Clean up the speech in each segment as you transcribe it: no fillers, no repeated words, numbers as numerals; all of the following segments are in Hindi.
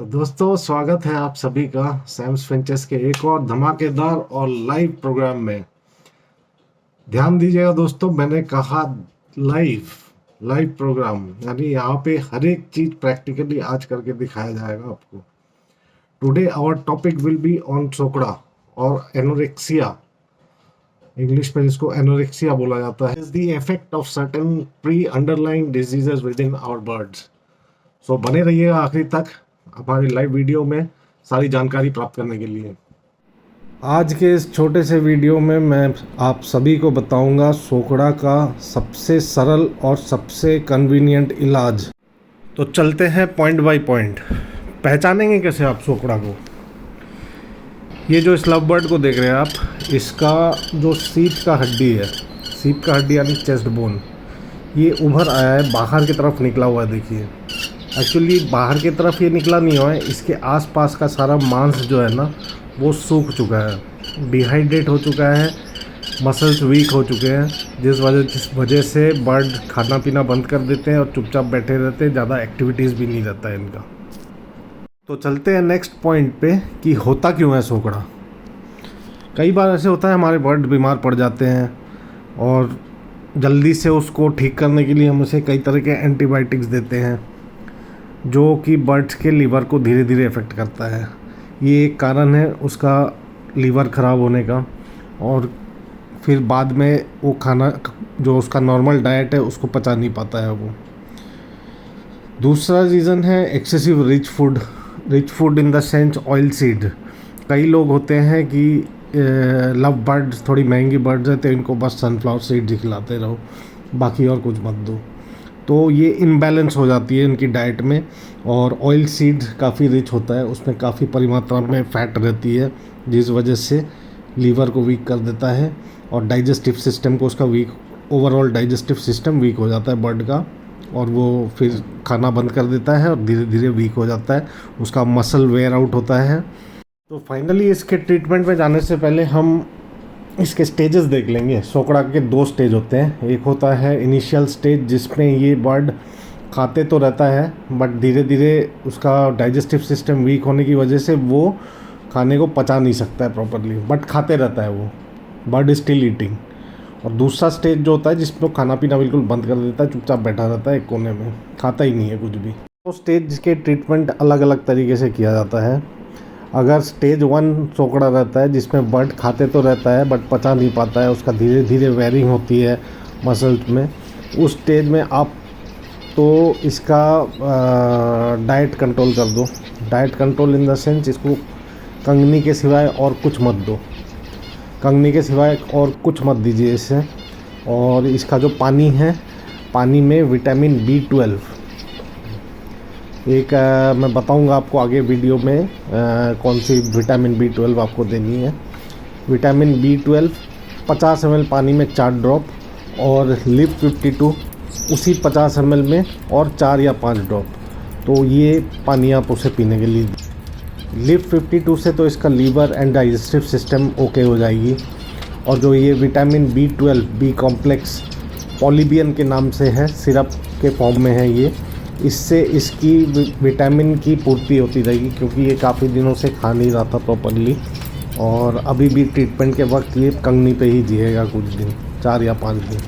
तो दोस्तों स्वागत है आप सभी का सैम्स फिंचेस के एक और धमाकेदार और लाइव प्रोग्राम में। ध्यान दीजिएगा दोस्तों, मैंने कहा लाइव लाइव प्रोग्राम, यानी यहाँ पे हर एक चीज प्रैक्टिकली आज करके दिखाया जाएगा आपको। Today our topic will be on सोकड़ा और एनोरेक्सिया। इंग्लिश में जिसको एनोरेक्सिया बोला जाता है, is the effect of certain pre underlying diseases within our birds. So बने रहिएगा आखिरी तक हमारी लाइव वीडियो में सारी जानकारी प्राप्त करने के लिए। आज के इस छोटे से वीडियो में मैं आप सभी को बताऊंगा सोकड़ा का सबसे सरल और सबसे कन्वीनियंट इलाज। तो चलते हैं पॉइंट बाय पॉइंट। पहचानेंगे कैसे आप सोकड़ा को? ये जो इस लव बर्ड को देख रहे हैं आप, इसका जो सीप का हड्डी है, सीप का हड्डी यानी चेस्ट बोन, ये उभर आया है, बाहर की तरफ निकला हुआ है। देखिए, एक्चुअली बाहर की तरफ ये निकला नहीं हुआ है, इसके आसपास का सारा मांस जो है ना वो सूख चुका है, डिहाइड्रेट हो चुका है, मसल्स वीक हो चुके हैं, जिस वजह से बर्ड खाना पीना बंद कर देते हैं और चुपचाप बैठे रहते हैं, ज़्यादा एक्टिविटीज़ भी नहीं रहता है इनका। तो चलते हैं नेक्स्ट पॉइंट पे कि होता क्यों है सोकड़ा। कई बार ऐसे होता है हमारे बर्ड बीमार पड़ जाते हैं और जल्दी से उसको ठीक करने के लिए हम उसे कई तरह के एंटीबायोटिक्स देते हैं, जो कि बर्ड्स के लीवर को धीरे धीरे इफ़ेक्ट करता है। ये एक कारण है उसका लीवर ख़राब होने का, और फिर बाद में वो खाना जो उसका नॉर्मल डाइट है उसको पचा नहीं पाता है वो। दूसरा रीज़न है excessive rich food in the sense oil seed. कई लोग होते हैं कि लव बर्ड्स थोड़ी महंगी बर्ड्स है तो इनको बस सनफ्लावर सीड्स ही खिलाते रहो, बाकी और कुछ मत दो। तो ये इम्बैलेंस हो जाती है इनकी डाइट में। और ऑयल सीड काफ़ी रिच होता है, उसमें काफ़ी परिमात्रा में फ़ैट रहती है, जिस वजह से लीवर को वीक कर देता है और डाइजेस्टिव सिस्टम को उसका ओवरऑल डाइजेस्टिव सिस्टम वीक हो जाता है बर्ड का, और वो फिर खाना बंद कर देता है और धीरे धीरे वीक हो जाता है, उसका मसल वेयर आउट होता है। तो फाइनली इसके ट्रीटमेंट में जाने से पहले हम इसके स्टेजेस देख लेंगे। सोकड़ा के 2 स्टेज होते हैं। एक होता है इनिशियल स्टेज, जिसमें ये बर्ड खाते तो रहता है बट धीरे धीरे उसका डाइजेस्टिव सिस्टम वीक होने की वजह से वो खाने को पचा नहीं सकता है प्रॉपरली, बट खाते रहता है, वो बर्ड स्टिल ईटिंग। और दूसरा स्टेज जो होता है जिसमें वो खाना पीना बिल्कुल बंद कर देता है, चुपचाप बैठा रहता है एक कोने में, खाता ही नहीं है कुछ भी। तो स्टेज के ट्रीटमेंट अलग अलग तरीके से किया जाता है। अगर स्टेज 1 सोकड़ा रहता है जिसमें बर्ड खाते तो रहता है बट पचा नहीं पाता है, उसका धीरे धीरे वेयरिंग होती है मसल्स में, उस स्टेज में आप तो इसका डाइट कंट्रोल कर दो। Diet control in the sense, इसको कंगनी के सिवाय और कुछ मत दो, कंगनी के सिवाय और कुछ मत दीजिए इसे। और इसका जो पानी है, पानी में विटामिन B12, एक मैं बताऊंगा आपको आगे वीडियो में कौन सी विटामिन B12 आपको देनी है। विटामिन B12 50 ml पानी में 4 ड्रॉप, और लिव 52 उसी 50 ml में और 4 या 5 ड्रॉप। तो ये पानी आप उसे पीने के लिए। लिव 52 से तो इसका liver and digestive system okay हो जाएगी। और जो ये विटामिन B12 बी कॉम्प्लेक्स पॉलीबियन के नाम से है, सिरप के फॉर्म में है ये, इससे इसकी विटामिन की पूर्ति होती रहेगी, क्योंकि ये काफ़ी दिनों से खा नहीं रहा था प्रॉपरली, और अभी भी ट्रीटमेंट के वक्त ये कंगनी पे ही जिएगा कुछ दिन, 4 या 5 दिन।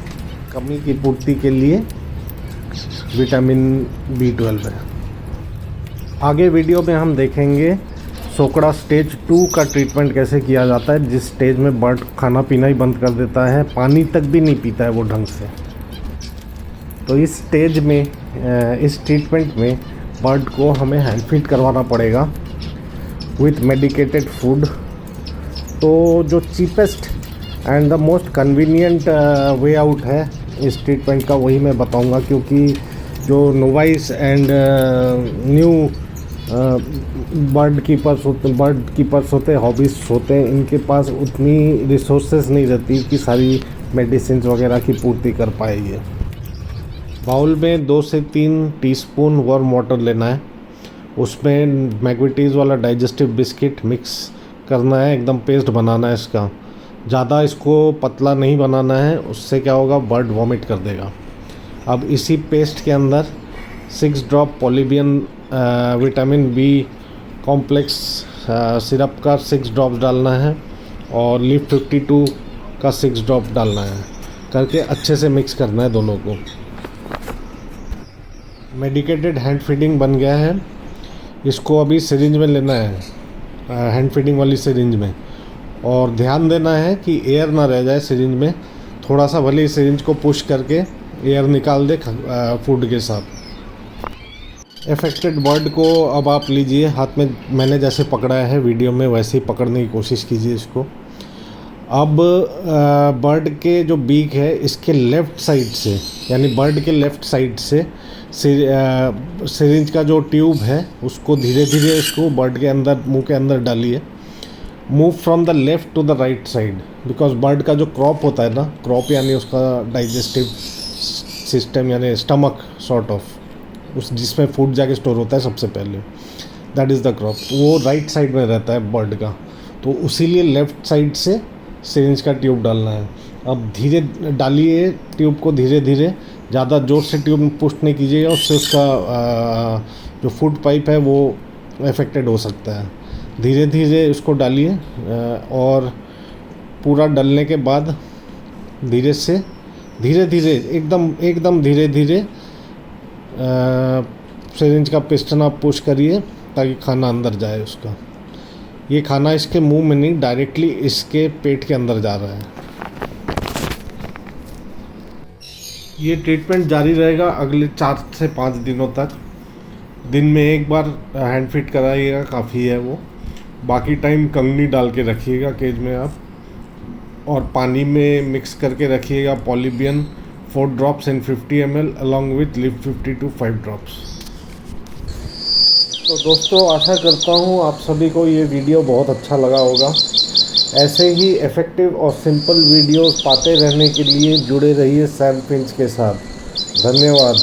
कमी की पूर्ति के लिए विटामिन B12 है। आगे वीडियो में हम देखेंगे सोकड़ा स्टेज 2 का ट्रीटमेंट कैसे किया जाता है, जिस स्टेज में बर्ड खाना पीना ही बंद कर देता है, पानी तक भी नहीं पीता है वो ढंग से। तो इस स्टेज में, इस ट्रीटमेंट में बर्ड को हमें हैंड फीड करवाना पड़ेगा विथ मेडिकेटेड फूड। तो जो cheapest and the most convenient way out है इस ट्रीटमेंट का, वही मैं बताऊंगा, क्योंकि जो novice and new bird keepers होते हैं, हॉबीज होते हैं, इनके पास उतनी रिसोर्सेज नहीं रहती कि सारी मेडिसिन वगैरह की पूर्ति कर पाएगी। बाउल में 2 से 3 टीस्पून वार्म वाटर लेना है, उसमें मैग्विटीज़ वाला डाइजेस्टिव बिस्किट मिक्स करना है, एकदम पेस्ट बनाना है इसका। ज़्यादा इसको पतला नहीं बनाना है, उससे क्या होगा, बर्ड वॉमिट कर देगा। अब इसी पेस्ट के अंदर 6 ड्रॉप पॉलीबियन विटामिन कॉम्प्लेक्स सिरप का 6 ड्रॉप्स डालना है और लिव 52 का 6 ड्रॉप डालना है, करके अच्छे से मिक्स करना है दोनों को। मेडिकेटेड हैंड फीडिंग बन गया है। इसको अभी सिरिंज में लेना है, हैंड फीडिंग वाली सिरिंज में, और ध्यान देना है कि एयर ना रह जाए सिरिंज में। थोड़ा सा भले ही सिरिंज को पुश करके एयर निकाल दे फूड के साथ। अफेक्टेड बर्ड को अब आप लीजिए हाथ में, मैंने जैसे पकड़ा है वीडियो में वैसे ही पकड़ने की कोशिश कीजिए इसको। अब बर्ड के जो बीक है इसके लेफ़्ट साइड से, यानी बर्ड के लेफ़्ट साइड से सिरिंज का जो ट्यूब है उसको धीरे धीरे इसको बर्ड के अंदर, मुंह के अंदर डालिए। Move from the left to the right side, because bird का जो क्रॉप होता है ना, क्रॉप यानी उसका डाइजेस्टिव सिस्टम यानी स्टमक सॉर्ट ऑफ, उस जिसमें फूड जाके स्टोर होता है सबसे पहले, दैट इज़ द क्रॉप, वो राइट साइड में रहता है बर्ड का। तो उसीलिए लेफ़्ट साइड से सिरिंज का ट्यूब डालना है। अब धीरे डालिए ट्यूब को, धीरे धीरे, ज़्यादा ज़ोर से ट्यूब पुश नहीं कीजिएगा, उससे उसका जो फूड पाइप है वो अफेक्टेड हो सकता है। धीरे धीरे उसको डालिए और पूरा डालने के बाद धीरे धीरे एकदम धीरे धीरे सिरिंज का पिस्टन आप पुश करिए ताकि खाना अंदर जाए उसका। ये खाना इसके मुंह में नहीं, डायरेक्टली इसके पेट के अंदर जा रहा है। ये ट्रीटमेंट जारी रहेगा अगले 4 से 5 दिनों तक। दिन में एक बार हैंड फीड कराइएगा, काफ़ी है वो। बाकी टाइम कंगनी डाल के रखिएगा केज में आप, और पानी में मिक्स करके रखिएगा पॉलीबियन 4 drops in 50 ml along with live 52 5 drops. तो दोस्तों, आशा करता हूँ आप सभी को ये वीडियो बहुत अच्छा लगा होगा। ऐसे ही इफ़ेक्टिव और सिंपल वीडियोस पाते रहने के लिए जुड़े रहिए सैम फिंच के साथ। धन्यवाद।